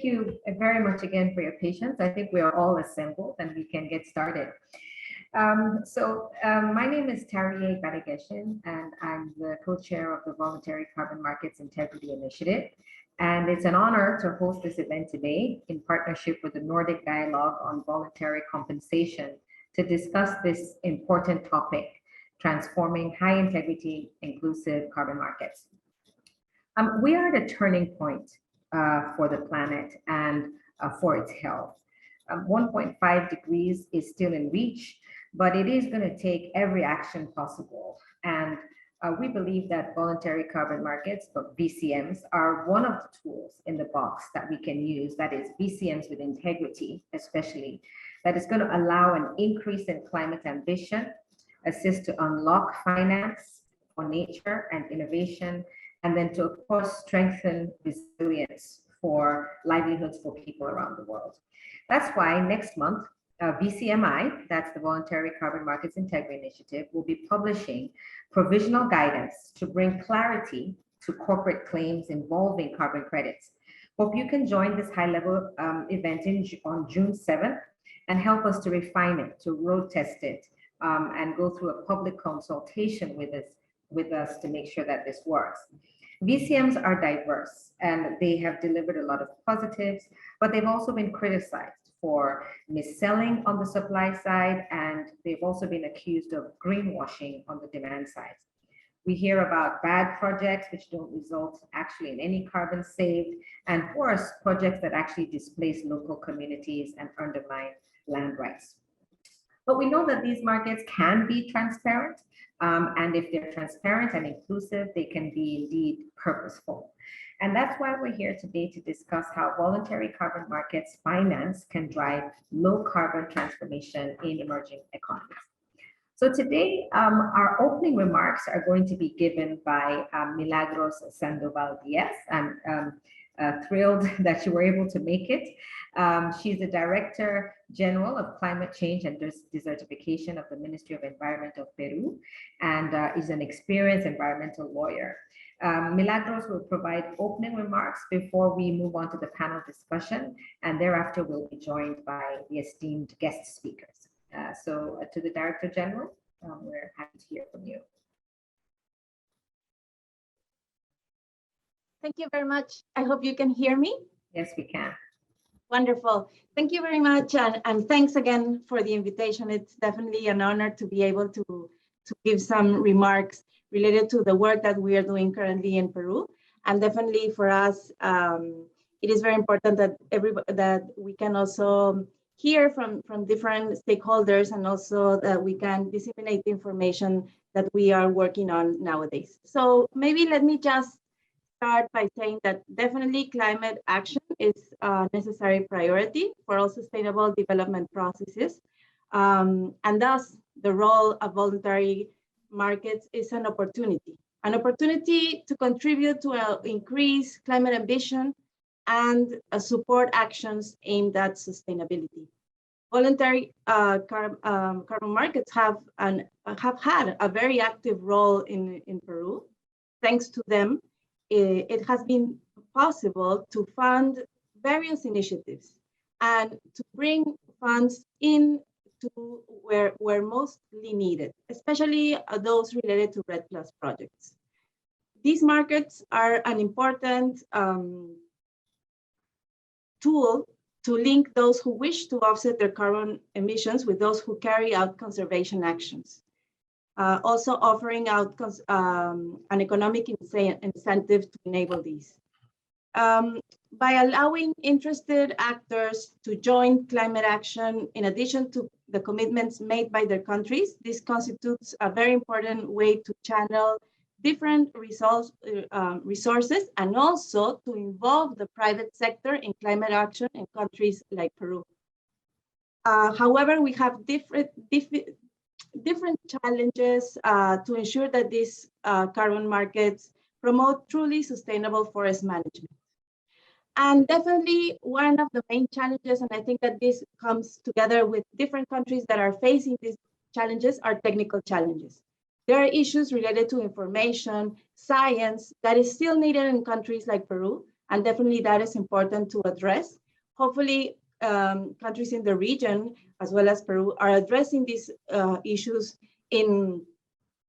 you very much again for your patience. I think we are all assembled and we can get started. My name is Tariye Badageshin, and I'm the co-chair of the Voluntary Carbon Markets Integrity Initiative. And it's an honor to host this event today in partnership with the Nordic Dialogue on Voluntary Compensation to discuss this important topic, transforming high integrity, inclusive carbon markets. We are at a turning point for the planet and for its health. 1.5 degrees is still in reach, but it is going to take every action possible. And we believe that voluntary carbon markets, or VCMs, are one of the tools in the box that we can use, that is VCMs with integrity, especially, that is going to allow an increase in climate ambition, assist to unlock finance for nature and innovation, and then to, of course, strengthen resilience for livelihoods for people around the world. That's why next month, VCMI, that's the Voluntary Carbon Markets Integrity Initiative, will be publishing provisional guidance to bring clarity to corporate claims involving carbon credits. Hope you can join this high-level event on June 7th and help us to refine it, to road test it, and go through a public consultation with us to make sure that this works. VCMs are diverse and they have delivered a lot of positives, but they've also been criticized for mis-selling on the supply side, and they've also been accused of greenwashing on the demand side. We hear about bad projects which don't result actually in any carbon saved, and worse, projects that actually displace local communities and undermine land rights. But we know that these markets can be transparent, and if they're transparent and inclusive, they can be indeed purposeful. And that's why we're here today to discuss how voluntary carbon markets finance can drive low carbon transformation in emerging economies. So today, our opening remarks are going to be given by Milagros Sandoval Diaz. I'm thrilled that you were able to make it. She's the Director General of Climate Change and Desertification of the Ministry of Environment of Peru, and is an experienced environmental lawyer. Milagros will provide opening remarks before we move on to the panel discussion, and thereafter we'll be joined by the esteemed guest speakers. To the Director General, we're happy to hear from you. Thank you very much. I hope you can hear me. Yes, we can. Wonderful. Thank you very much. And thanks again for the invitation. It's definitely an honor to be able to give some remarks related to the work that we are doing currently in Peru. And definitely for us, it is very important that we can also hear from different stakeholders, and also that we can disseminate the information that we are working on nowadays. So maybe let me just start by saying that definitely climate action is a necessary priority for all sustainable development processes. And thus the role of voluntary markets is an opportunity to contribute to increase climate ambition and support actions aimed at sustainability. Voluntary carbon markets have had a very active role in Peru. Thanks to them, it has been possible to fund various initiatives and to bring funds in to where mostly needed, especially those related to REDD+ projects. These markets are an important tool to link those who wish to offset their carbon emissions with those who carry out conservation actions. Also offering out an economic incentive to enable these. By allowing interested actors to join climate action, in addition to the commitments made by their countries, this constitutes a very important way to channel different resources, and also to involve the private sector in climate action in countries like Peru. However, we have different challenges to ensure that these carbon markets promote truly sustainable forest management. And definitely one of the main challenges, and I think that this comes together with different countries that are facing these challenges, are technical challenges. There are issues related to information, science, that is still needed in countries like Peru, And definitely that is important to address. Hopefully, countries in the region, as well as Peru, are addressing these issues in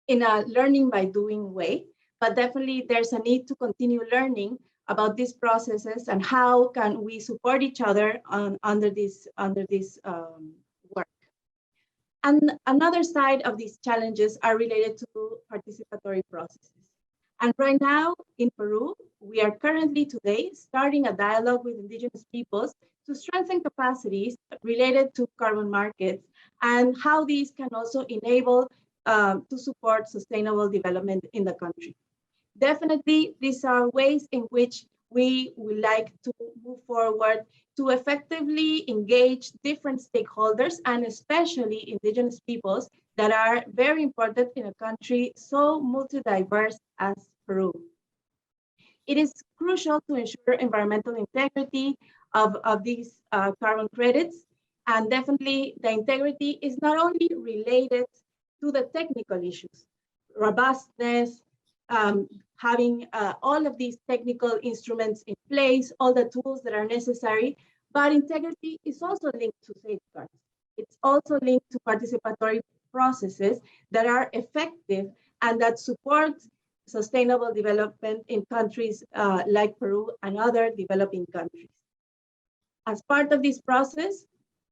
a learning by doing way. But definitely there's a need to continue learning about these processes and how can we support each other under this work. And another side of these challenges are related to participatory processes. And right now in Peru, we are currently today starting a dialogue with indigenous peoples to strengthen capacities related to carbon markets and how these can also enable to support sustainable development in the country. Definitely, these are ways in which we would like to move forward to effectively engage different stakeholders and especially indigenous peoples that are very important in a country so multi-diverse as Peru. It is crucial to ensure environmental integrity of these carbon credits. And definitely the integrity is not only related to the technical issues, robustness, having all of these technical instruments in place, all the tools that are necessary, but integrity is also linked to safeguards. It's also linked to participatory processes that are effective and that support sustainable development in countries like Peru and other developing countries. As part of this process,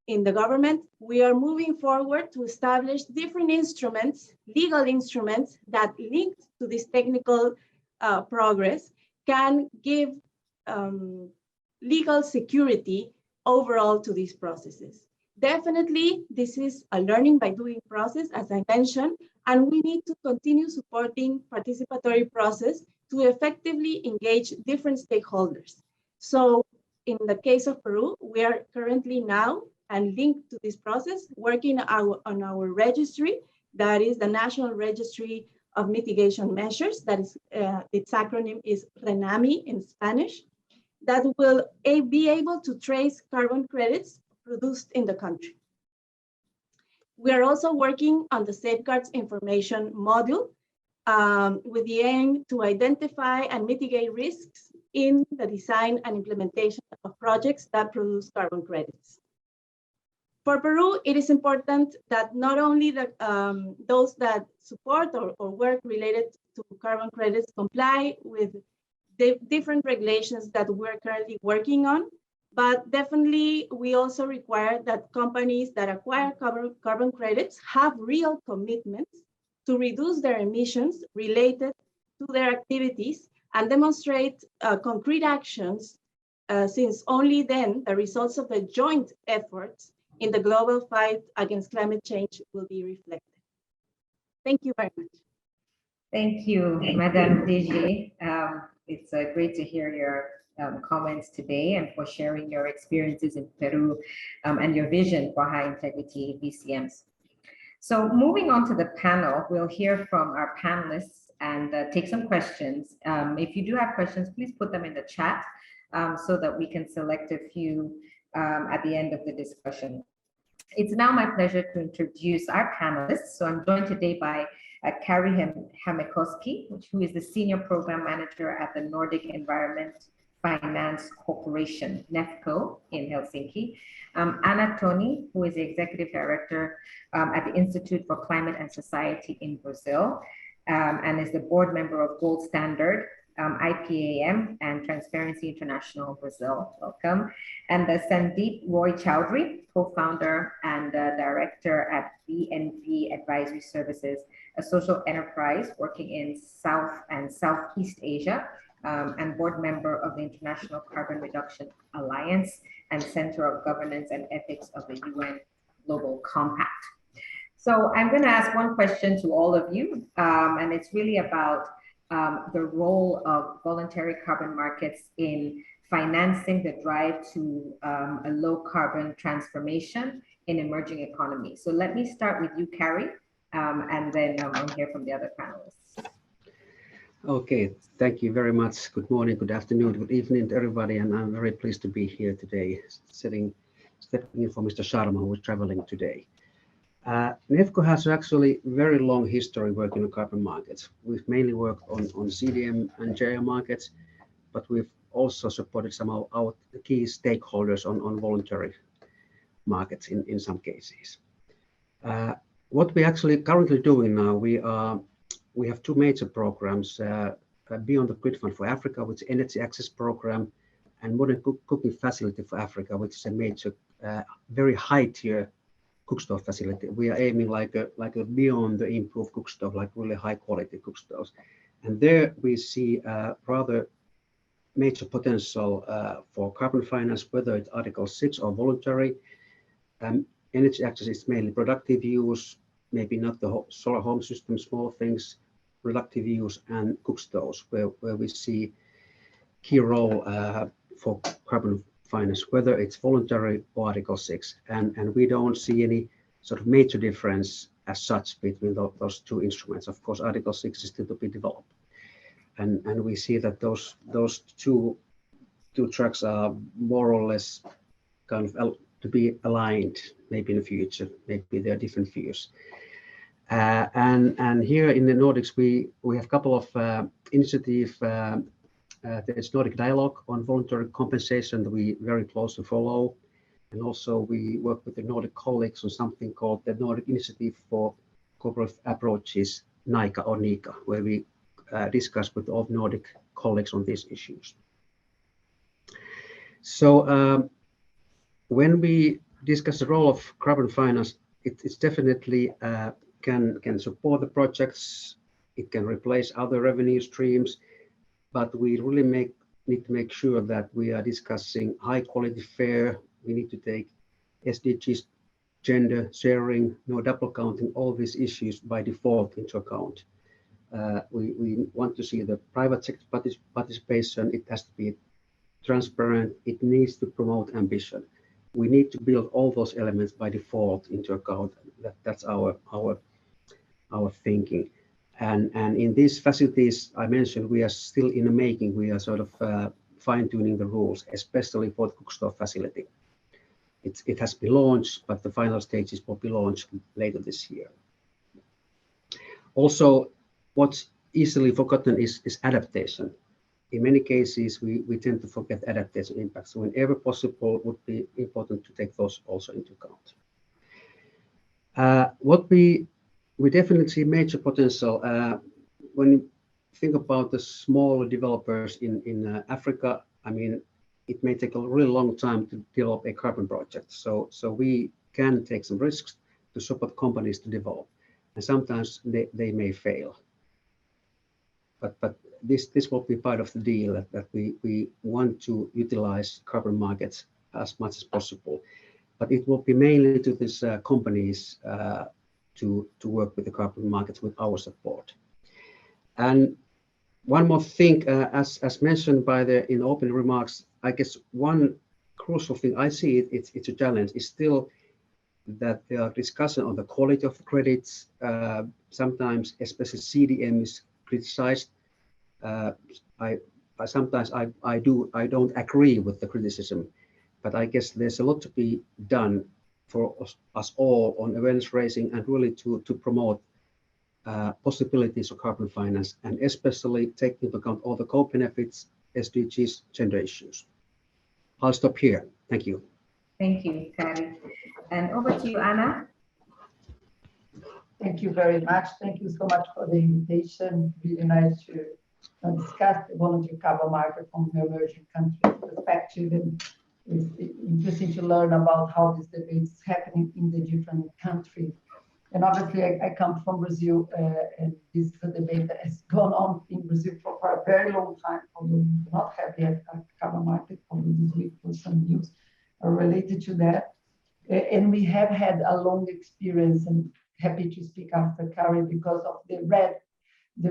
in the government, we are moving forward to establish different instruments, legal instruments that linked to this technical progress can give legal security overall to these processes. Definitely, this is a learning by doing process, as I mentioned, and we need to continue supporting participatory process to effectively engage different stakeholders. So in the case of Peru, we are currently now and linked to this process, working on our registry, that is the National Registry of Mitigation Measures, that is, its acronym is RENAMI in Spanish, that will be able to trace carbon credits produced in the country. We are also working on the safeguards information module with the aim to identify and mitigate risks in the design and implementation of projects that produce carbon credits. For Peru, it is important that not only those that support or work related to carbon credits comply with the different regulations that we're currently working on, but definitely we also require that companies that acquire carbon credits have real commitments to reduce their emissions related to their activities and demonstrate concrete actions, since only then the results of the joint efforts in the global fight against climate change will be reflected. Thank you very much. Thank you, Madam DG. It's great to hear your comments today and for sharing your experiences in Peru and your vision for high integrity VCMs. So moving on to the panel, we'll hear from our panelists and take some questions. If you do have questions, please put them in the chat so that we can select a few at the end of the discussion. It's now my pleasure to introduce our panelists. So I'm joined today by Kari Hamekoski, who is the Senior Program Manager at the Nordic Environment Finance Corporation, NEFCO, in Helsinki. Anna Toni, who is the Executive Director at the Institute for Climate and Society in Brazil, and is the board member of Gold Standard, IPAM, and Transparency International Brazil. Welcome. And Sandeep Roy Chowdhury, co-founder and director at BNB Advisory Services, a social enterprise working in South and Southeast Asia, and board member of the International Carbon Reduction Alliance and Center of Governance and Ethics of the UN Global Compact. So I'm going to ask one question to all of you, and it's really about the role of voluntary carbon markets in financing the drive to a low carbon transformation in emerging economies. So let me start with you, Kari, and then I'll hear from the other panelists. Okay, thank you very much. Good morning, good afternoon, good evening to everybody, and I'm very pleased to be here today, stepping in for Mr. Sharma, who is traveling today. NEFCO has actually very long history working on carbon markets. We've mainly worked on CDM and JR markets, but we've also supported some of our key stakeholders on voluntary markets in some cases. What we're actually currently doing now, we have two major programs, Beyond the Grid Fund for Africa, which is Energy Access Program, and Modern Cooking Facility for Africa, which is a major, very high tier cookstove facility. We are aiming like a beyond the improved cookstove, like really high quality cookstoves. And there we see rather major potential for carbon finance, whether it's Article 6 or voluntary. Energy access is mainly productive use, maybe not the solar home system, small things, productive use, and cookstoves, where we see key role for carbon finance, whether it's voluntary or Article 6. And we don't see any sort of major difference as such between those two instruments. Of course, Article 6 is still to be developed. And we see that those two tracks are more or less kind of to be aligned, maybe in the future, maybe there are different views. And here in the Nordics, we have a couple of initiatives. There's Nordic Dialogue on voluntary compensation that we very closely follow. And also we work with the Nordic colleagues on something called the Nordic Initiative for Cooperative Approaches, NICA or NICA, where we discuss with all Nordic colleagues on these issues. So when we discuss the role of carbon finance, it's definitely can support the projects, it can replace other revenue streams, but we really need to make sure that we are discussing high quality fair. We need to take SDGs, gender sharing, no double counting, all these issues by default into account. We want to see the private sector participation. It has to be transparent. It needs to promote ambition. We need to build all those elements by default into account. That's our thinking. And in these facilities I mentioned, we are still in the making. We are sort of fine-tuning the rules, especially for the cookstove facility. It has been launched, but the final stages will be launched later this year. Also, what's easily forgotten is adaptation. In many cases, we tend to forget adaptation impacts. So whenever possible, it would be important to take those also into account. What we definitely see major potential when you think about the small developers in Africa. I mean, it may take a really long time to develop a carbon project. So we can take some risks to support companies to develop, and sometimes they may fail. But this will be part of the deal that we want to utilize carbon markets as much as possible. But it will be mainly to these companies to work with the carbon markets with our support. And one more thing, as mentioned in opening remarks, I guess one crucial thing I see it's a challenge is still that there are discussion on the quality of the credits. Sometimes, especially CDM is criticized. Sometimes I don't agree with the criticism, but I guess there's a lot to be done for us all on awareness raising and really to promote possibilities of carbon finance, and especially take into account all the co-benefits, SDGs, gender issues. I'll stop here. Thank you. Thank you, Kari. And over to you, Anna. Thank you very much. Thank you so much for the invitation. Really nice to discuss the voluntary carbon market from the emerging countries perspective. And it's interesting to learn about how this debate is happening in the different countries. And obviously, I come from Brazil, and this is a debate that has gone on in Brazil for a very long time, although we do not have yet a carbon market. Although this week was some news related to that. And we have had a long experience, and happy to speak after Kari because of the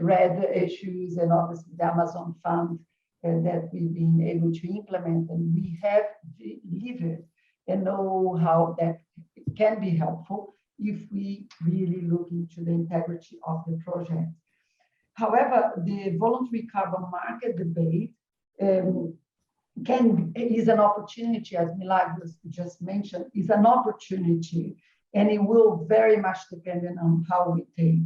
red issues and obviously the Amazon Fund that we've been able to implement, and we have delivered and know how that can be helpful if we really look into the integrity of the project. However, the voluntary carbon market debate is an opportunity, as Milagros just mentioned, is an opportunity, and it will very much depend on how we take.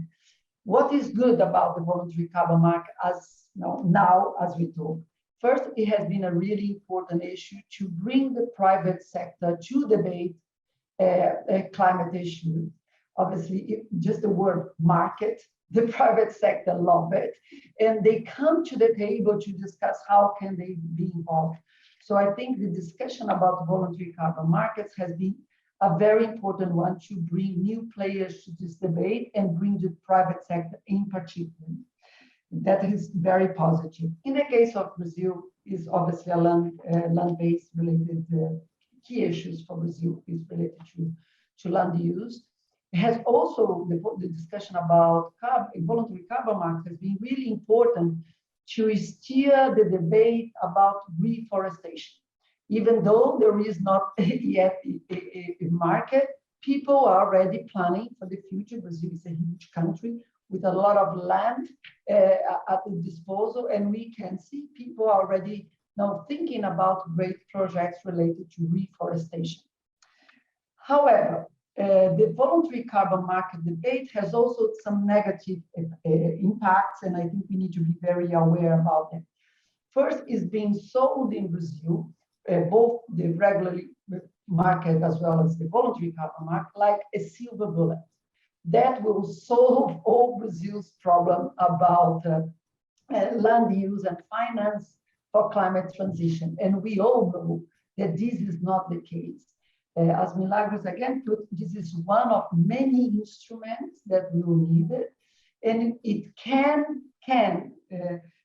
What is good about the voluntary carbon market as now as we talk First, it has been a really important issue to bring the private sector to debate climate issues. Obviously, just the word market, the private sector love it, and they come to the table to discuss how can they be involved. So I think the discussion about voluntary carbon markets has been a very important one to bring new players to this debate and bring the private sector in particular. That is very positive. In the case of Brazil, is obviously a land-based related key issues for Brazil is related to land use. It has also the discussion about voluntary carbon markets has been really important to steer the debate about reforestation. Even though there is not yet a market, people are already planning for the future. Brazil is a huge country with a lot of land at the disposal, and we can see people already now thinking about great projects related to reforestation. However, the voluntary carbon market debate has also some negative impacts, and I think we need to be very aware about them. First is being sold in Brazil, both the regular market as well as the voluntary carbon market, like a silver bullet. That will solve all Brazil's problem about land use and finance for climate transition. And we all know that this is not the case. As Milagros again put, this is one of many instruments that we will need it, and it can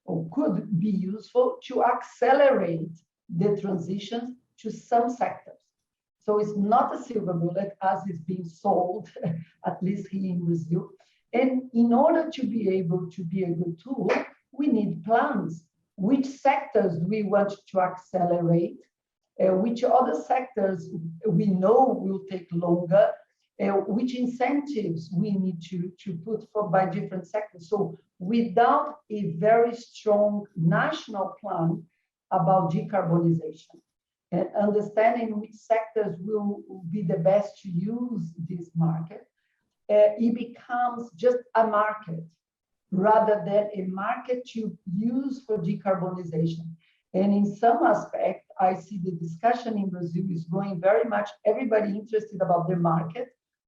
or could be useful to accelerate the transition to some sectors. So it's not a silver bullet as is being sold, at least here in Brazil. And in order to be able to be a good tool, we need plans. Which sectors do we want to accelerate? Which other sectors we know will take longer? Which incentives we need to put for by different sectors? So without a very strong national plan about decarbonization, and understanding which sectors will be the best to use this market, it becomes just a market rather than a market to use for decarbonization. And in some aspect, I see the discussion in Brazil is going very much, everybody interested about the market,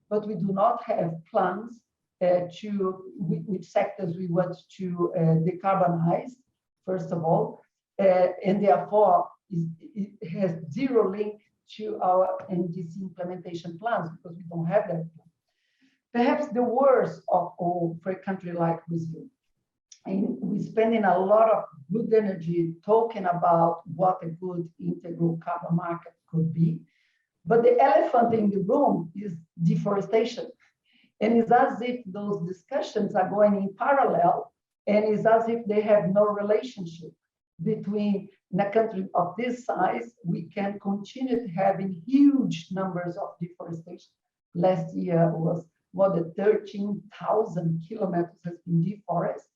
but we do not have plans to which sectors we want to decarbonize, first of all, and therefore it has zero link to our NDC implementation plans because we don't have that plan. Perhaps the worst of all for a country like Brazil. And we're spending a lot of good energy talking about what a good integral carbon market could be. But the elephant in the room is deforestation. And it's as if those discussions are going in parallel, and it's as if they have no relationship between in a country of this size, we can continue having huge numbers of deforestation. Last year was more than 13,000 kilometers has been deforested,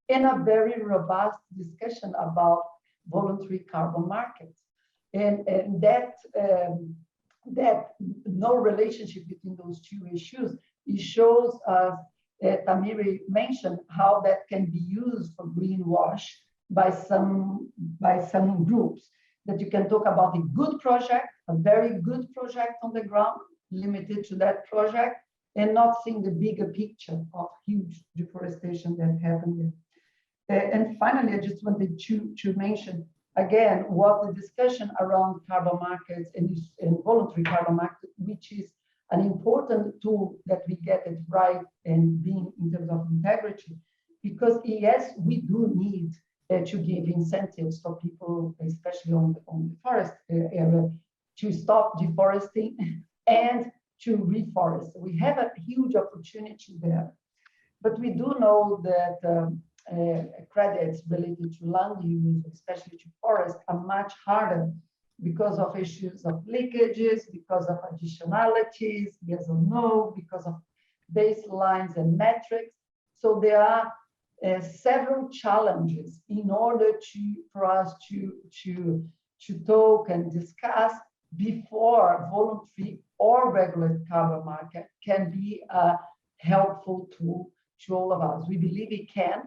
and a very robust discussion about voluntary carbon markets. And that no relationship between those two issues, it shows us, Tamiri mentioned, how that can be used for greenwash by some groups, that you can talk about a good project, a very good project on the ground, limited to that project, and not seeing the bigger picture of huge deforestation that happened there. And finally, I just wanted to mention again what the discussion around carbon markets and voluntary carbon markets, which is an important tool that we get it right and being in terms of integrity, because yes, we do need to give incentives for people, especially on the forest area, to stop deforesting and to reforest. We have a huge opportunity there, but we do know that credits related to land use, especially to forest, are much harder because of issues of leakages, because of additionalities, yes or no, because of baselines and metrics. So there are several challenges in order for us to talk and discuss before voluntary or regular carbon market can be a helpful tool to all of us. We believe it can,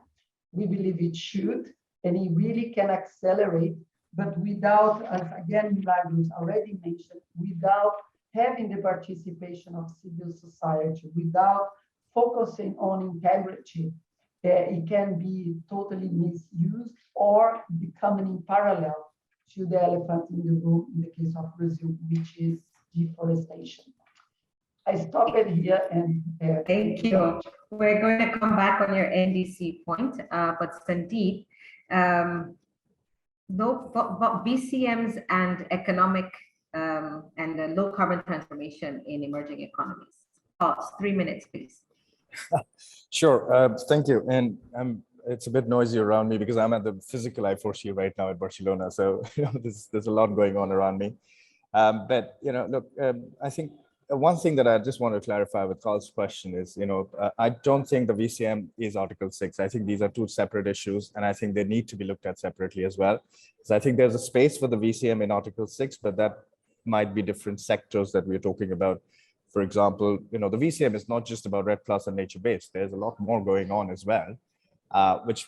we believe it should, and it really can accelerate, but without, as again, Milagros already mentioned, without having the participation of civil society, without focusing on integrity, it can be totally misused or becoming in parallel to the elephant in the room in the case of Brazil, which is deforestation. I stop it here and thank you. We're going to come back on your NDC point, but Sandeep, VCMs and economic and the low carbon transformation in emerging economies. Pause, 3 minutes, please. Sure, thank you. And it's a bit noisy around me because I'm at the physical I4C right now at Barcelona. So there's a lot going on around me. But look, I think one thing that I just want to clarify with Carl's question is, I don't think the VCM is Article 6. I think these are two separate issues, and I think they need to be looked at separately as well. So I think there's a space for the VCM in Article 6, but that might be different sectors that we're talking about. For example, the VCM is not just about REDD+ and nature-based. There's a lot more going on as well, which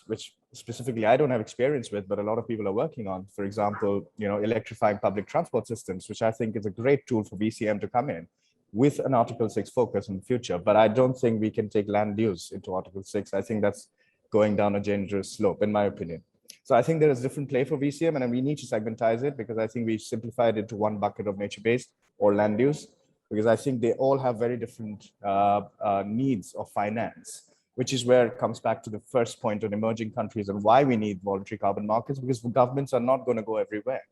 specifically I don't have experience with, but a lot of people are working on. For example, electrifying public transport systems, which I think is a great tool for VCM to come in with an Article 6 focus in the future. But I don't think we can take land use into Article 6. I think that's going down a dangerous slope, in my opinion. So I think there is different play for VCM, and we need to segmentize it because I think we simplified it into one bucket of nature-based or land use, because I think they all have very different needs of finance, which is where it comes back to the first point on emerging countries and why we need voluntary carbon markets, because governments are not going to go everywhere.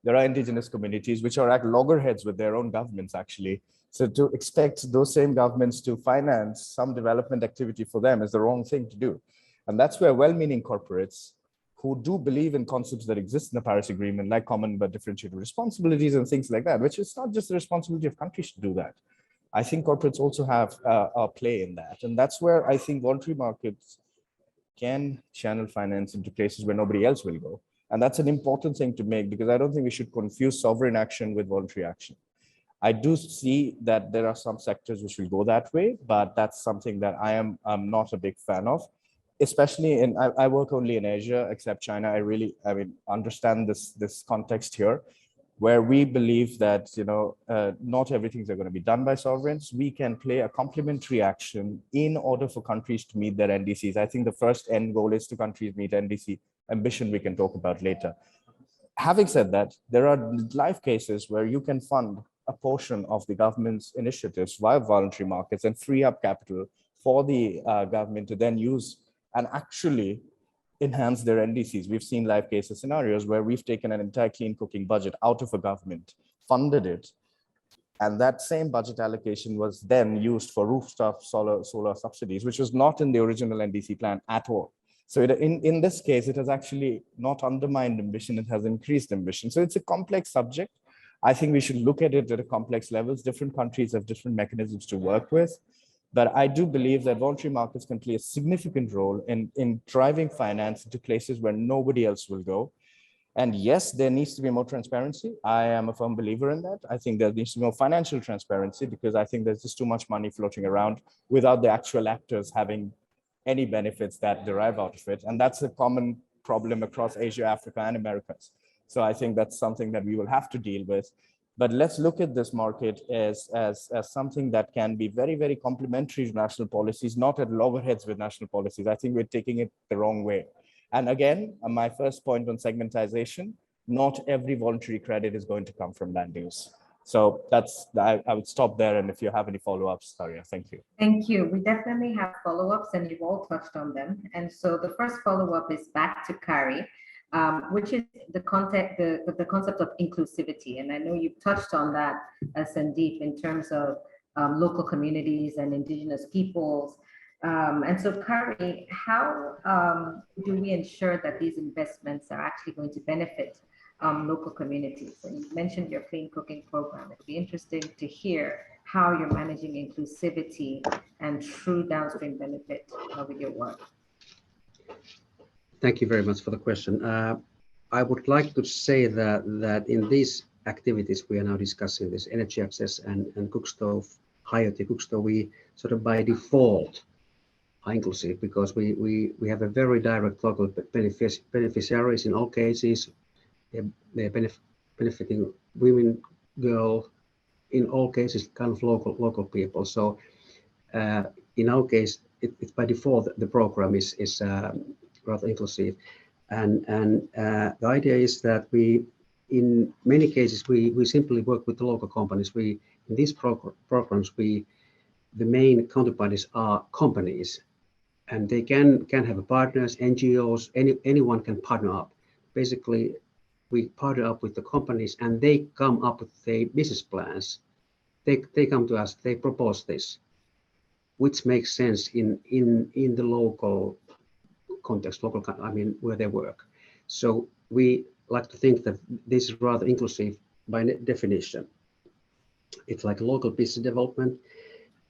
There are indigenous communities which are at loggerheads with their own governments, actually. So to expect those same governments to finance some development activity for them is the wrong thing to do. And that's where well-meaning corporates who do believe in concepts that exist in the Paris Agreement, like common but differentiated responsibilities and things like that, which is not just the responsibility of countries to do that. I think corporates also have a play in that. And that's where I think voluntary markets can channel finance into places where nobody else will go. And that's an important thing to make, because I don't think we should confuse sovereign action with voluntary action. I do see that there are some sectors which will go that way, but that's something that I'm not a big fan of, especially I work only in Asia, except China. I understand this context here, where we believe that, not everything's going to be done by sovereigns. We can play a complementary action in order for countries to meet their NDCs. I think the first end goal is to countries meet NDC ambition we can talk about later. Having said that, there are live cases where you can fund a portion of the government's initiatives via voluntary markets and free up capital for the government to then use and actually enhance their NDCs. We've seen live cases scenarios where we've taken an entire clean cooking budget out of a government, funded it, and that same budget allocation was then used for rooftop solar subsidies, which was not in the original NDC plan at all. So in this case, it has actually not undermined ambition, it has increased ambition. So it's a complex subject. I think we should look at it at a complex levels. Different countries have different mechanisms to work with. But I do believe that voluntary markets can play a significant role in driving finance into places where nobody else will go. And yes, there needs to be more transparency. I am a firm believer in that. I think there needs to be more financial transparency, because I think there's just too much money floating around without the actual actors having any benefits that derive out of it. And that's a common problem across Asia, Africa, and Americas. So I think that's something that we will have to deal with. But let's look at this market as something that can be very, very complementary to national policies, not at loggerheads with national policies. I think we're taking it the wrong way. And again, my first point on segmentization, not every voluntary credit is going to come from land use. So I would stop there. And if you have any follow-ups, Daria, thank you. Thank you. We definitely have follow-ups, and you've all touched on them. And so the first follow-up is back to Kari, which is the concept of inclusivity. And I know you've touched on that, Sandeep, in terms of local communities and indigenous peoples. And so, Kari, how do we ensure that these investments are actually going to benefit local communities? And you mentioned your clean cooking program. It'd be interesting to hear how you're managing inclusivity and true downstream benefit with your work. Thank you very much for the question. I would like to say that in these activities we are now discussing, this energy access and cook stove, higher cook stove, we sort of by default inclusive because we have a very direct local beneficiaries in all cases. They're benefiting women, girl, in all cases kind of local people. So in our case, it's by default the program is rather inclusive, and the idea is that we, in many cases, we simply work with the local companies. In these programs, the main counterparties are companies, and they can have partners, NGOs, anyone can partner up. Basically, we partner up with the companies, and they come up with their business plans. They come to us, they propose this, which makes sense in the local context, I mean, where they work. So we like to think that this is rather inclusive by definition. It's like local business development.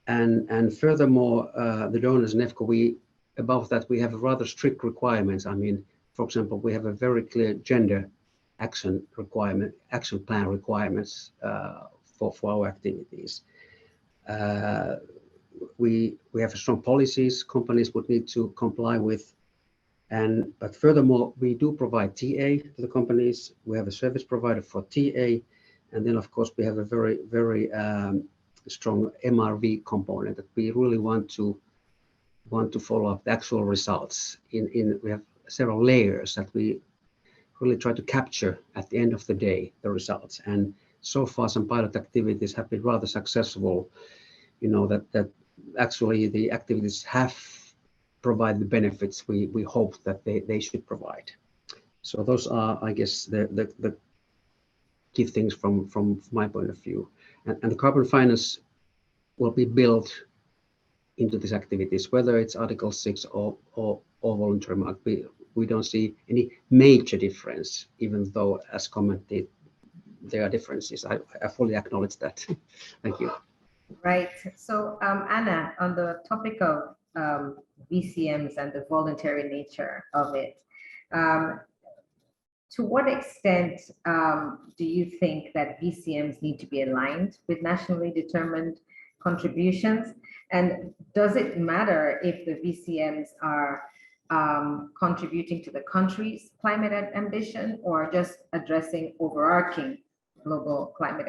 And furthermore, the donors and EFCO, above that, we have rather strict requirements. I mean, for example, we have a very clear gender action plan requirements for our activities. We have strong policies companies would need to comply with. But furthermore, we do provide TA to the companies. We have a service provider for TA. And then, of course, we have a very, very strong MRV component that we really want to follow up the actual results. We have several layers that we really try to capture at the end of the day, the results. And so far, some pilot activities have been rather successful, that actually the activities have provided the benefits we hope that they should provide. So those are, I guess, the key things from my point of view. And the carbon finance will be built into these activities, whether it's Article 6 or voluntary market. We don't see any major difference, even though, as commented, there are differences. I fully acknowledge that. Thank you. Right. So, Anna, on the topic of VCMs and the voluntary nature of it, to what extent do you think that VCMs need to be aligned with nationally determined contributions? And does it matter if the VCMs are contributing to the country's climate ambition or just addressing overarching global climate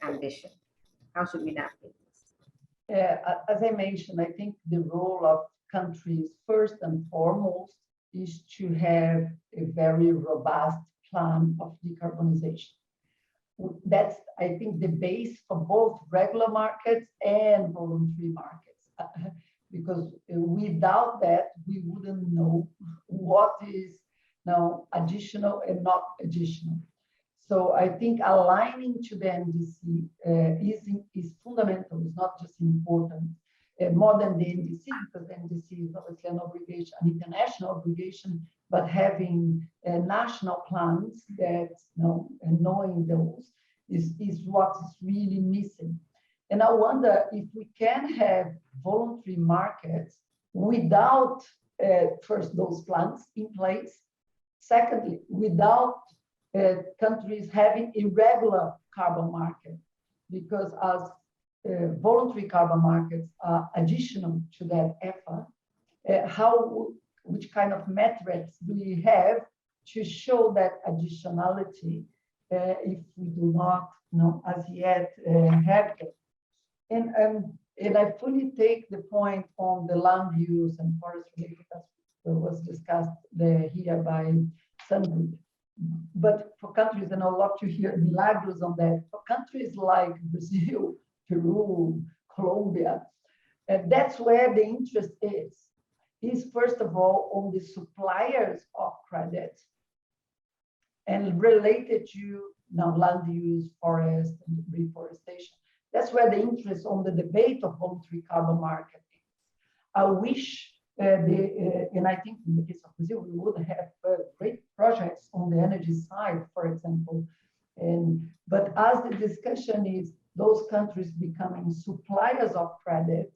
ambition? How should we navigate this? As I mentioned, I think the role of countries first and foremost is to have a very robust plan of decarbonization. That's, I think, the base for both regular markets and voluntary markets. Because without that, we wouldn't know what is now additional and not additional. So I think aligning to the NDC is fundamental. It's not just important, more than the NDC, because the NDC is obviously an obligation, an international obligation, but having national plans that, and knowing those is what is really missing. And I wonder if we can have voluntary markets without first those plans in place. Secondly, without countries having a regular carbon market, because as voluntary carbon markets are additional to that effort, which kind of metrics do we have to show that additionality if we do not as yet have it? And I fully take the point on the land use and forest related that was discussed here by Sandra. But for countries, and I'd love to hear Milagros on that, for countries like Brazil, Peru, Colombia, that's where the interest is first of all on the suppliers of credit and related to land use, forest, and reforestation. That's where the interest on the debate of voluntary carbon market is. I wish, and I think in the case of Brazil, we would have great projects on the energy side, for example. But as the discussion is those countries becoming suppliers of credit,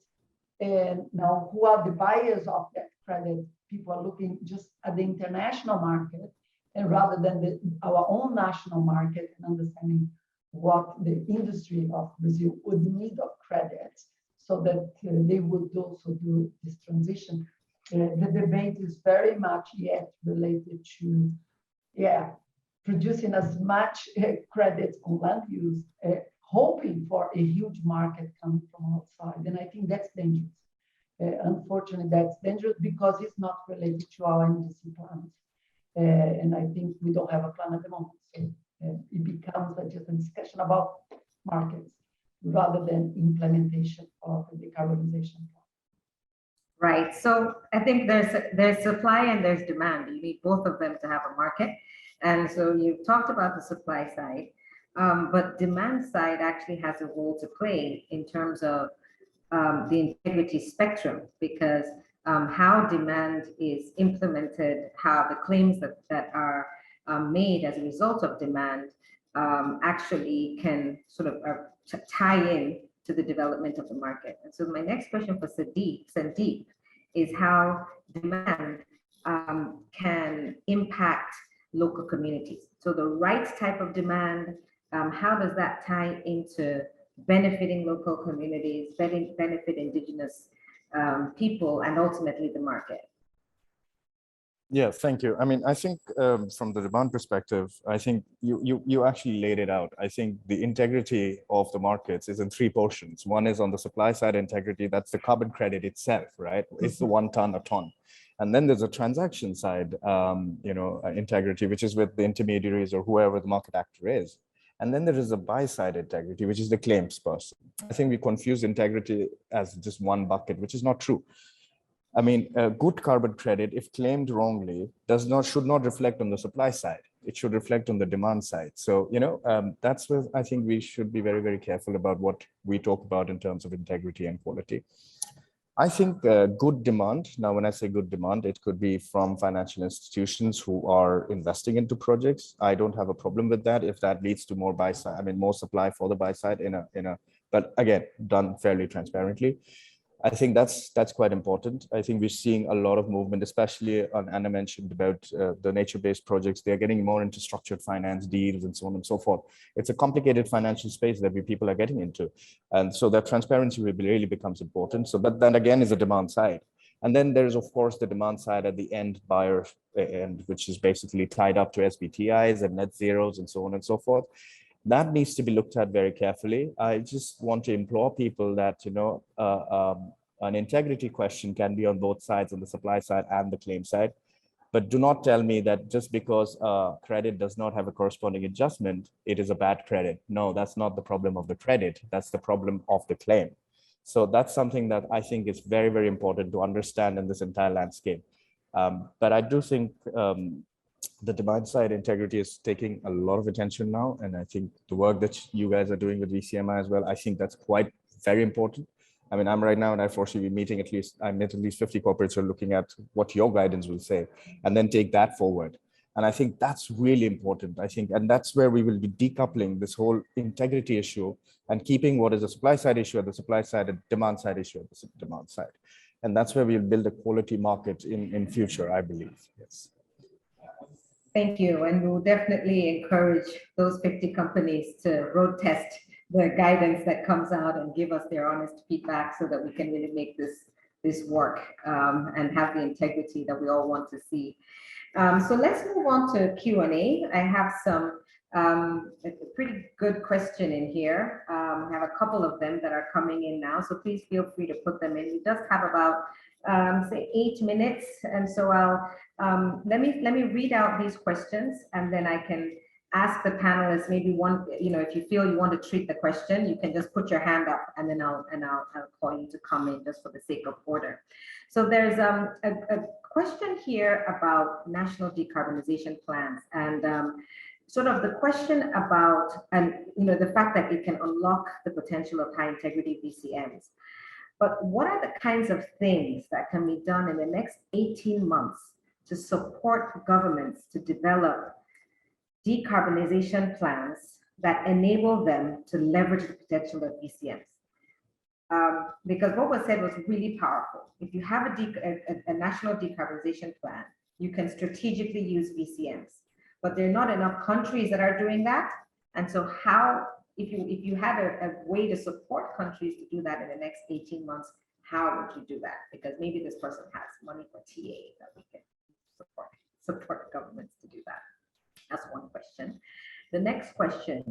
and now who are the buyers of that credit, people are looking just at the international market, and rather than our own national market and understanding what the industry of Brazil would need of credit. so that they would also do this transition. The debate is very much yet related to, producing as much credits on land use, hoping for a huge market coming from outside. And I think that's dangerous. Unfortunately, that's dangerous because it's not related to our industry plans. And I think we don't have a plan at the moment. So it becomes just a discussion about markets rather than implementation of the decarbonization plan. Right. So I think there's supply and there's demand. You need both of them to have a market. And so you've talked about the supply side, but demand side actually has a role to play in terms of the integrity spectrum, because how demand is implemented, how the claims that are made as a result of demand actually can sort of tie in to the development of the market. And so my next question for Sandeep is how demand can impact local communities. So the right type of demand, how does that tie into benefiting local communities, benefit indigenous people, and ultimately the market? Yeah, thank you. I mean, I think from the demand perspective, I think you actually laid it out. I think the integrity of the markets is in three portions. One is on the supply side integrity, that's the carbon credit itself, right? It's the 1 ton a ton. And then there's a transaction side, integrity, which is with the intermediaries or whoever the market actor is. And then there is a buy side integrity, which is the claims person. I think we confuse integrity as just one bucket, which is not true. I mean, a good carbon credit, if claimed wrongly, should not reflect on the supply side. It should reflect on the demand side. So, that's where I think we should be very, very careful about what we talk about in terms of integrity and quality. I think good demand, now when I say good demand, it could be from financial institutions who are investing into projects. I don't have a problem with that if that leads to more buy side, more supply for the buy side but again, done fairly transparently. I think that's quite important. I think we're seeing a lot of movement, especially on Anna mentioned about the nature-based projects. They're getting more into structured finance deals and so on and so forth. It's a complicated financial space that people are getting into. And so that transparency really becomes important. So, but then again is a demand side. And then there's of course the demand side at the end buyer end, which is basically tied up to SBTIs and net zeros and so on and so forth. That needs to be looked at very carefully. I just want to implore people that, an integrity question can be on both sides, on the supply side and the claim side. But do not tell me that just because credit does not have a corresponding adjustment, it is a bad credit. No, that's not the problem of the credit. That's the problem of the claim. So that's something that I think is very, very important to understand in this entire landscape. But I do think the demand side integrity is taking a lot of attention now. And I think the work that you guys are doing with VCMI as well, I think that's quite very important. I mean, I'm right now in I4C meeting I met at least 50 corporates who are looking at what your guidance will say and then take that forward. And I think that's really important, and that's where we will be decoupling this whole integrity issue and keeping what is a supply side issue at the supply side and demand side issue at the demand side. And that's where we'll build a quality market in future, I believe. Yes. Thank you. And we'll definitely encourage those 50 companies to road test the guidance that comes out and give us their honest feedback so that we can really make this work and have the integrity that we all want to see. So let's move on to Q&A. I have a pretty good question in here. I have a couple of them that are coming in now, so please feel free to put them in. We just have about say 8 minutes, and so I'll let me read out these questions, and then I can ask the panelists maybe one, if you feel you want to treat the question, you can just put your hand up, and then I'll call you to come in just for the sake of order. So there's a question here about national decarbonization plans, and sort of the question about the fact that it can unlock the potential of high integrity VCMs. But what are the kinds of things that can be done in the next 18 months to support governments to develop decarbonization plans that enable them to leverage the potential of VCMs? Because what was said was really powerful. If you have a national decarbonization plan, you can strategically use VCMs, but there are not enough countries that are doing that. And so how if you had a way to support countries to do that in the next 18 months, how would you do that? Because maybe this person has money for TA that we can support governments to do that. That's one question. The next question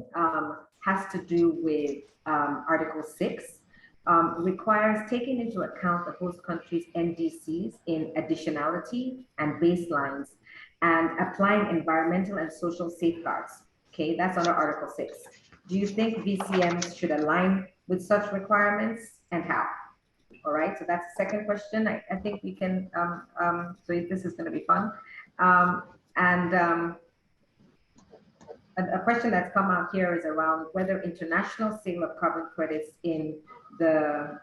has to do with Article 6, requires taking into account the host country's NDCs in additionality and baselines and applying environmental and social safeguards. Okay, that's under Article 6. Do you think VCMs should align with such requirements, and how? All right, so that's the second question. I think we can, so this is going to be fun. A question that's come out here is around whether international sale of carbon credits in the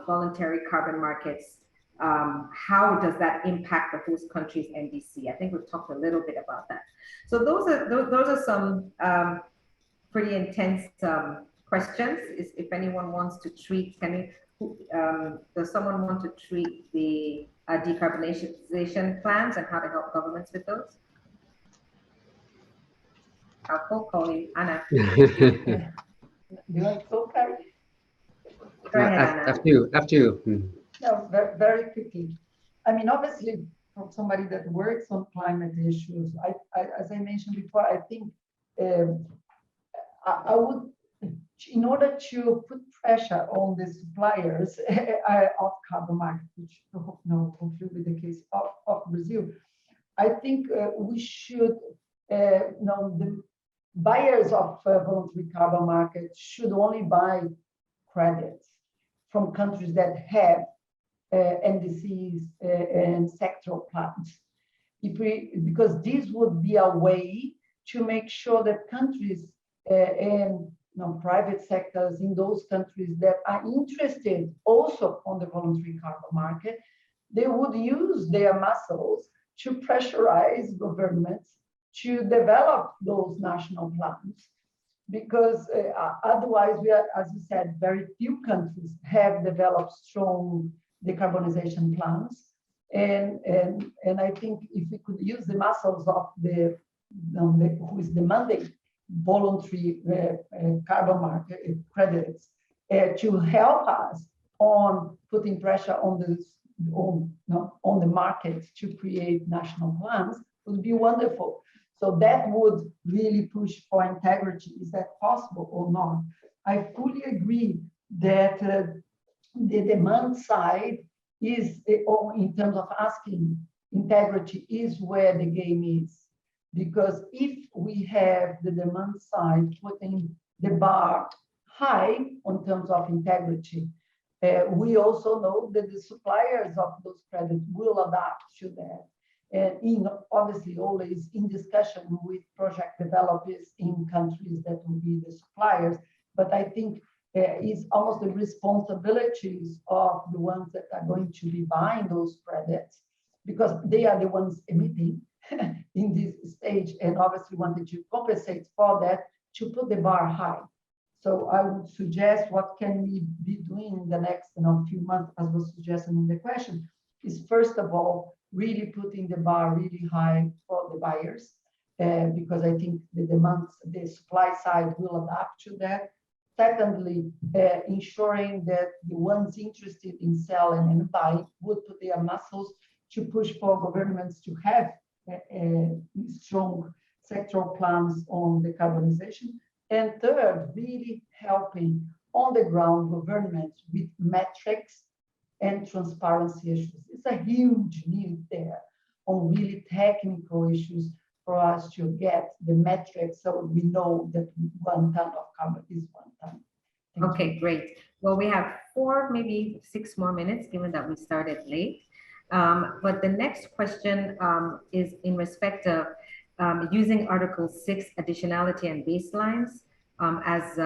voluntary carbon markets, how does that impact the host country's NDC? I think we've talked a little bit about that. So those are some pretty intense questions. If anyone wants to treat, does someone want to treat the decarbonization plans and how to help governments with those? I'll call you, Anna. Do you want to go, Carrie? Go ahead, Anna. After you. No, very, very quickly. I mean, obviously, from somebody that works on climate issues, as I mentioned before, I think I would, in order to put pressure on the suppliers of carbon market, which hopefully will be the case of Brazil, I think we should, the buyers of voluntary carbon markets should only buy credits from countries that have NDCs and sectoral plans. Because this would be a way to make sure that countries and private sectors in those countries that are interested also on the voluntary carbon market, they would use their muscles to pressurize governments to develop those national plans. Because otherwise, we are, as you said, very few countries have developed strong decarbonization plans. And I think if we could use the muscles of who is demanding voluntary carbon market credits to help us on putting pressure on the market to create national plans, would be wonderful. So that would really push for integrity. Is that possible or not? I fully agree that the demand side is, in terms of asking integrity, is where the game is. Because if we have the demand side putting the bar high in terms of integrity, we also know that the suppliers of those credits will adapt to that. And obviously always in discussion with project developers in countries that will be the suppliers. But I think it's almost the responsibilities of the ones that are going to be buying those credits, because they are the ones emitting in this stage, and obviously wanted to compensate for that, to put the bar high. So I would suggest, what can we be doing in the next few months, as was suggested in the question, is first of all, really putting the bar really high for the buyers, because I think the supply side will adapt to that. Secondly, ensuring that the ones interested in selling and buying would put their muscles to push for governments to have strong sectoral plans on decarbonization. And third, really helping on the ground governments with metrics and transparency issues. It's a huge need there on really technical issues for us to get the metrics so we know that 1 ton of carbon is 1 ton. Okay, great. Well, we have 4, maybe 6 more minutes, given that we started late. But the next question is in respect of using Article 6 additionality and baselines as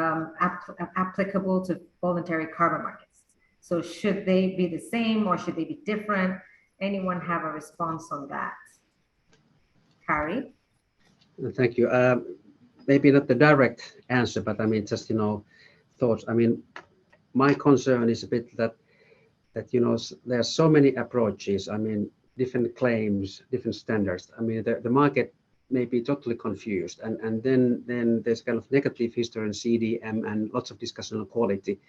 applicable to voluntary carbon markets. So should they be the same or should they be different? Anyone have a response on that? Carrie? Thank you. Maybe not the direct answer, but I mean, just, thoughts. I mean, my concern is a bit that there are so many approaches. I mean, different claims, different standards. I mean, the market may be totally confused, and then there's kind of negative history in CDM and lots of discussion on quality.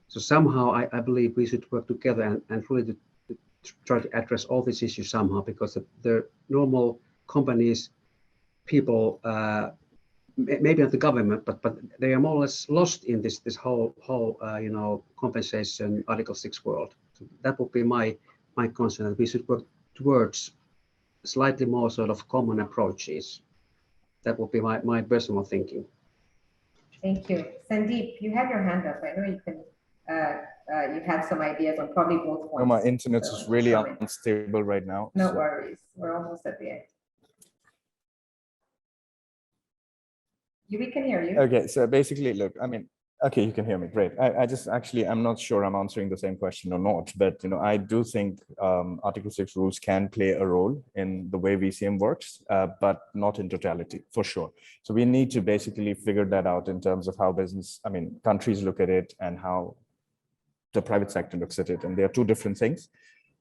So somehow I believe we should work together and really to try to address all these issues somehow, because the normal companies, people, maybe not the government, but they are more or less lost in this whole compensation Article 6 world. So that would be my concern, that we should work towards slightly more sort of common approaches. That would be my personal thinking. Thank you. Sandeep, you have your hand up. I know you can, you have some ideas on probably both points. No, my internet is really unstable right now. No worries. We're almost at the end. We can hear you. Okay, so basically, look, I mean, okay, you can hear me, great. I just actually, I'm not sure I'm answering the same question or not, but I do think Article 6 rules can play a role in the way VCM works, but not in totality, for sure. So we need to basically figure that out in terms of how countries look at it and how the private sector looks at it, and they are two different things.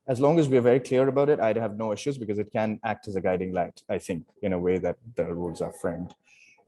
As long as we're very clear about it, I'd have no issues, because it can act as a guiding light, I think, in a way that the rules are framed.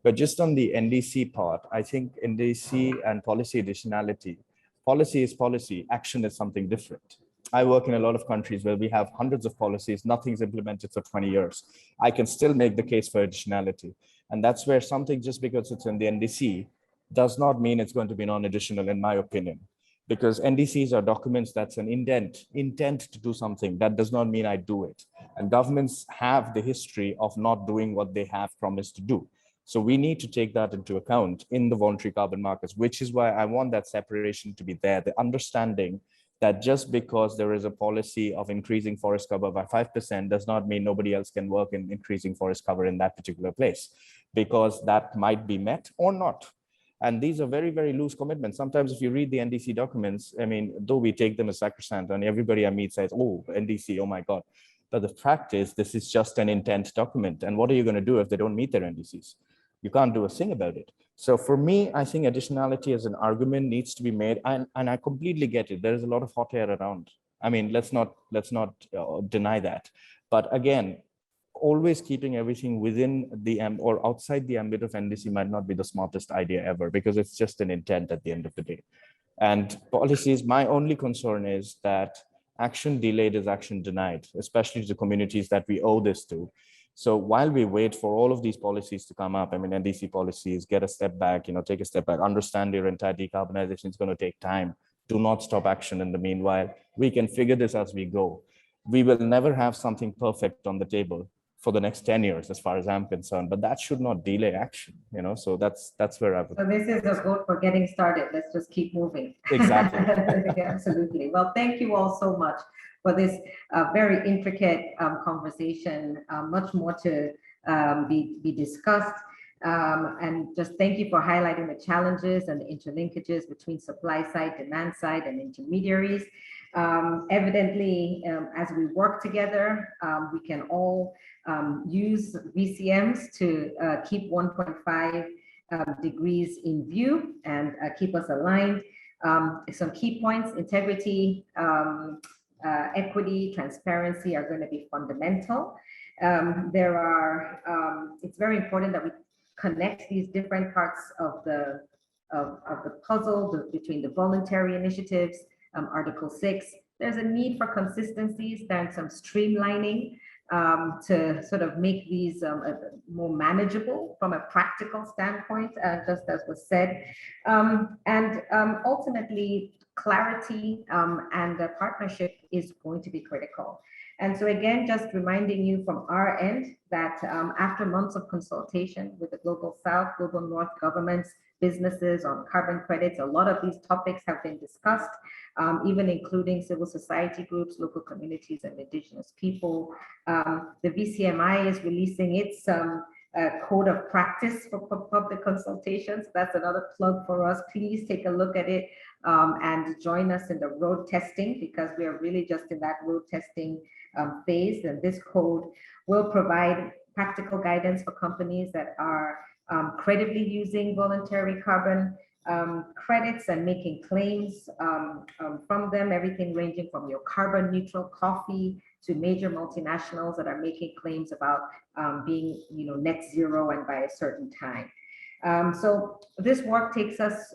But just on the NDC part, I think NDC and policy additionality, policy is policy, action is something different. I work in a lot of countries where we have hundreds of policies, nothing's implemented for 20 years. I can still make the case for additionality. And that's where something, just because it's in the NDC, does not mean it's going to be non-additional, in my opinion. Because NDCs are documents that's an intent to do something. That does not mean I do it. And governments have the history of not doing what they have promised to do. So we need to take that into account in the voluntary carbon markets, which is why I want that separation to be there. The understanding that just because there is a policy of increasing forest cover by 5% does not mean nobody else can work in increasing forest cover in that particular place, because that might be met or not. And these are very, very loose commitments. Sometimes if you read the NDC documents, I mean, though we take them as sacrosanct and everybody I meet says, oh, NDC, oh my God. But the fact is, this is just an intent document. And what are you going to do if they don't meet their NDCs? You can't do a thing about it. So for me, I think additionality as an argument needs to be made. And I completely get it. There is a lot of hot air around. I mean, let's not deny that. But again, always keeping everything within the or outside the ambit of NDC might not be the smartest idea ever, because it's just an intent at the end of the day. And policies, my only concern is that action delayed is action denied, especially to the communities that we owe this to. So while we wait for all of these policies to come up, I mean, NDC policies, get a step back, take a step back, understand your entire decarbonization is going to take time. Do not stop action in the meanwhile. We can figure this as we go. We will never have something perfect on the table for the next 10 years, as far as I'm concerned, but that should not delay action, so that's where I would. So this is a vote for getting started. Let's just keep moving. Exactly. Yeah, absolutely. Well, thank you all so much for this very intricate conversation, much more to be discussed. And just thank you for highlighting the challenges and the interlinkages between supply side, demand side, and intermediaries. Evidently, as we work together, we can all use VCMs to keep 1.5 degrees in view and keep us aligned. Some key points: integrity, equity, transparency are going to be fundamental. It's very important that we connect these different parts of the puzzle between the voluntary initiatives, Article 6. There's a need for consistencies and some streamlining to sort of make these more manageable from a practical standpoint, just as was said. And ultimately, clarity and partnership is going to be critical. And so again, just reminding you from our end that after months of consultation with the Global South, Global North governments, businesses on carbon credits, a lot of these topics have been discussed, even including civil society groups, local communities, and indigenous people. The VCMI is releasing its code of practice for public consultations. That's another plug for us. Please take a look at it and join us in the road testing, because we are really just in that road testing phase. And this code will provide practical guidance for companies that are credibly using voluntary carbon credits and making claims from them, everything ranging from your carbon neutral coffee to major multinationals that are making claims about being, net zero and by a certain time. So this work takes us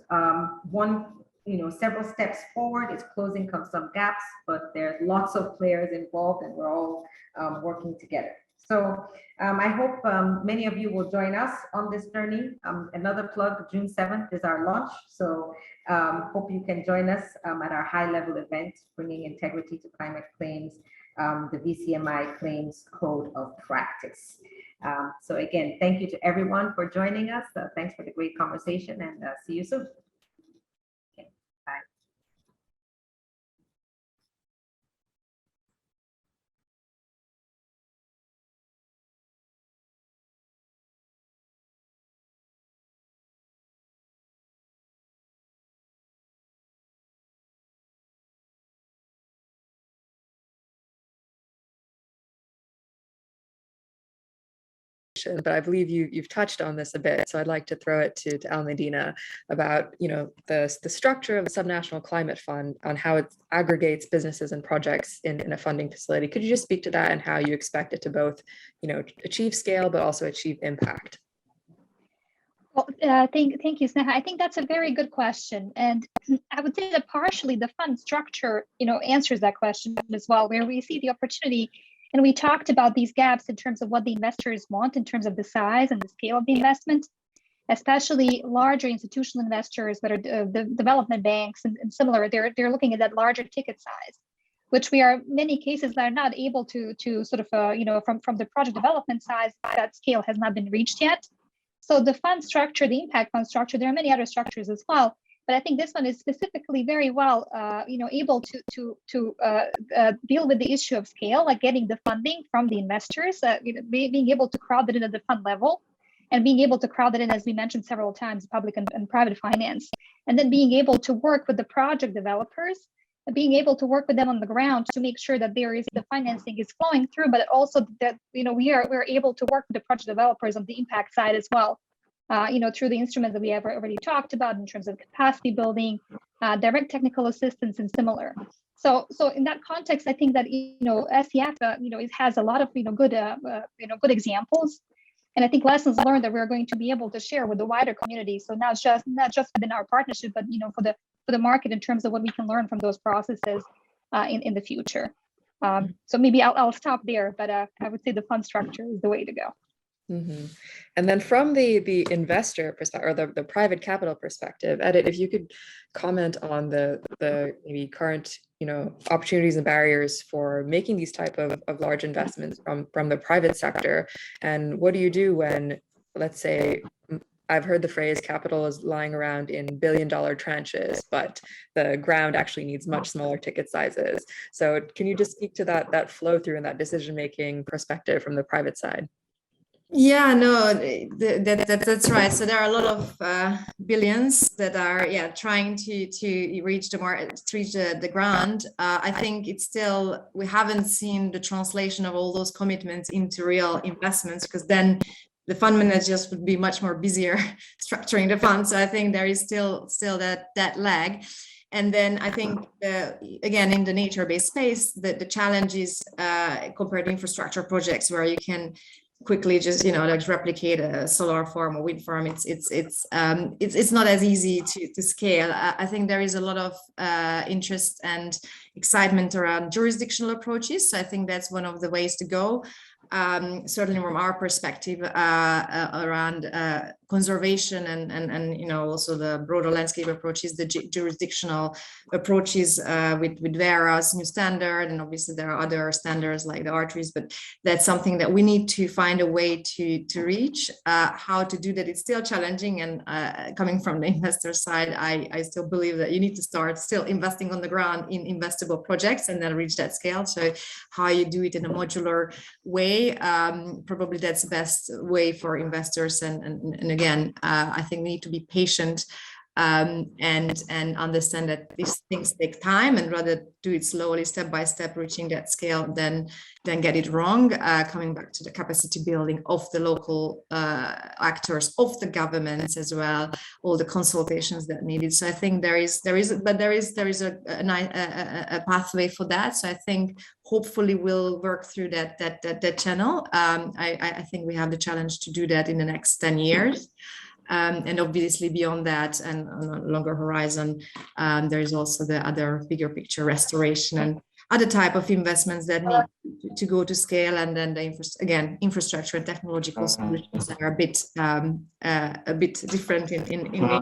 several steps forward. It's closing some gaps, but there's lots of players involved and we're all working together. So I hope many of you will join us on this journey. Another plug, June 7th is our launch. So hope you can join us at our high-level event, Bringing Integrity to Climate Claims, the VCMI Claims Code of Practice. So again, thank you to everyone for joining us. Thanks for the great conversation and see you soon. Okay, bye. But I believe you've touched on this a bit, so I'd like to throw it to Al Medina about the structure of the subnational climate fund, on how it aggregates businesses and projects in a funding facility. Could you just speak to that and how you expect it to both achieve scale but also achieve impact? Well, thank you, Sneha. I think that's a very good question, and I would say that partially the fund structure answers that question as well, where we see the opportunity. And we talked about these gaps in terms of what the investors want in terms of the size and the scale of the investment, especially larger institutional investors that are the development banks and similar. They're looking at that larger ticket size, which we are in many cases that are not able to sort of from the project development size, that scale has not been reached yet. So the fund structure, the impact fund structure, there are many other structures as well, but I think this one is specifically very well, able to deal with the issue of scale, like getting the funding from the investors, being able to crowd it in at the fund level, and being able to crowd it in, as we mentioned several times, public and private finance, and then being able to work with the project developers, being able to work with them on the ground to make sure that the financing is flowing through, but also that we're able to work with the project developers on the impact side as well. Through the instruments that we have already talked about in terms of capacity building, direct technical assistance, and similar. So in that context, I think that SCF it has a lot of good examples, and I think lessons learned that we're going to be able to share with the wider community. So not just within our partnership, but for the market in terms of what we can learn from those processes in the future. So maybe I'll stop there, but I would say the fund structure is the way to go. Mm-hmm. And then from the investor perspective, or the private capital perspective, Edit, if you could comment on the maybe current opportunities and barriers for making these type of large investments from the private sector, and what do you do when, let's say, I've heard the phrase capital is lying around in billion-dollar tranches, but the ground actually needs much smaller ticket sizes. So can you just speak to that flow through and that decision-making perspective from the private side? Yeah, no, that's right. So there are a lot of billions that are trying to reach the ground. I think it's still, we haven't seen the translation of all those commitments into real investments, because then the fund managers would be much more busier structuring the fund. So I think there is still that lag. And then I think, again, in the nature-based space, the challenge is compared to infrastructure projects where you can quickly just like replicate a solar farm or wind farm. It's not as easy to scale. I think there is a lot of interest and excitement around jurisdictional approaches. So I think that's one of the ways to go. Certainly from our perspective around conservation and also the broader landscape approaches, the jurisdictional approaches with Vera's new standard, and obviously there are other standards like the arteries, but that's something that we need to find a way to reach. How to do that, it's still challenging, and coming from the investor side, I still believe that you need to start still investing on the ground in investable projects and then reach that scale. So how you do it in a modular way, probably that's the best way for investors. And again, I think we need to be patient and understand that these things take time, and rather do it slowly, step by step, reaching that scale than get it wrong. Coming back to the capacity building of the local actors, of the governments as well, all the consultations that needed. So I think there is a pathway for that. So I think hopefully we'll work through that channel. I think we have the challenge to do that in the next 10 years. And obviously beyond that, and on a longer horizon, there is also the other bigger picture restoration and other type of investments that need to go to scale. And then the infrastructure and technological solutions that are a bit different in nature.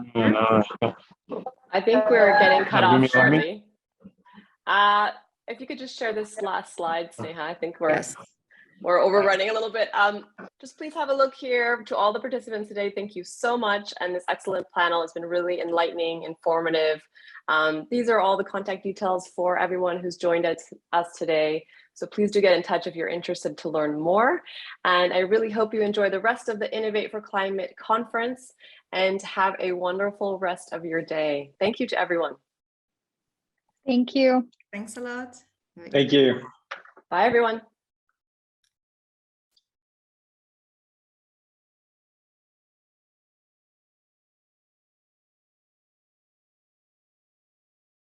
I think we're getting cut off shortly. If you could just share this last slide, Sneha, I think we're overrunning a little bit. Just please have a look here. To all the participants today, thank you so much. And this excellent panel has been really enlightening, informative. These are all the contact details for everyone who's joined us today. So please do get in touch if you're interested to learn more. And I really hope you enjoy the rest of the Innovate for Climate conference and have a wonderful rest of your day. Thank you to everyone. Thank you. Thanks a lot. Thank you. Bye, everyone.